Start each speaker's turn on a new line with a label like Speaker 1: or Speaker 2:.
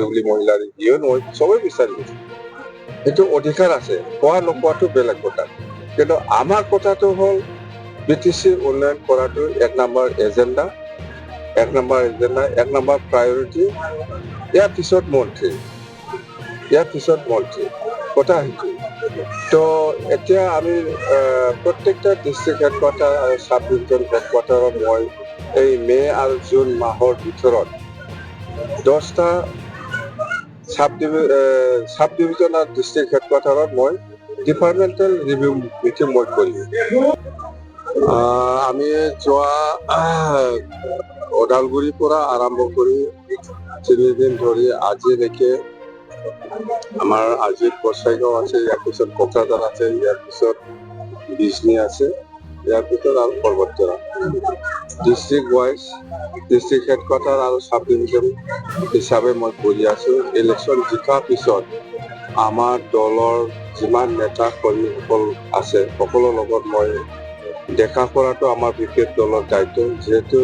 Speaker 1: বুলি মহিলাৰ ইয়ে নহয় চবেই বিচাৰিব সেইটো অধিকাৰ আছে কোৱা নোকোৱাটো বেলেগ কথা কিন্তু আমাৰ কথাটো হ'ল বিটিচি উন্নয়ন কৰাটো এক নম্বৰ এজেণ্ডা এক নম্বৰ প্ৰায়ৰিটি ইয়াৰ পিছত মন্ত্ৰী কথা সেইটো তো এতিয়া আমি প্ৰত্যেকটা ডিষ্ট্ৰিক্ট হেডকোৱাৰ্টাৰ আৰু চাব ডিভিজন হেডকোৱাৰ্টাৰত মই এই মে আৰু জুন মাহৰ ভিতৰত 10টা সাব ডিভিজন আৰু ডিষ্ট্ৰিক্ট হেডকোৱাৰ্টাৰত মই ডিপাৰ্টমেণ্টেল ৰিভিউ মিটিং মই কৰিম আমি যোৱা ওদালগুৰিৰ পৰা আৰম্ভ কৰি 3 দিন ধৰি আজিলৈকে আমাৰ আজি কচাইগাঁও আছে ইয়াৰ পিছত কোকৰাঝাৰ আছে ইয়াৰ পিছত বিজনী আছে ইয়াৰ পিছত আৰু পৰ্বতজৰা ডিষ্ট্ৰিক্ট ৱাইজ ডিষ্ট্ৰিক্ট হেডকোৱাৰ্টাৰ আৰু চাব ডিভিজন হিচাপে মই কৰি আছো ইলেকশ্যন জিকাৰ পিছত আমাৰ দলৰ যিমান নেতা কৰ্মীসকল আছে সকলোৰ লগত মই দেখা কৰাটো আমাৰ বিশেষ দলৰ দায়িত্ব যিহেতু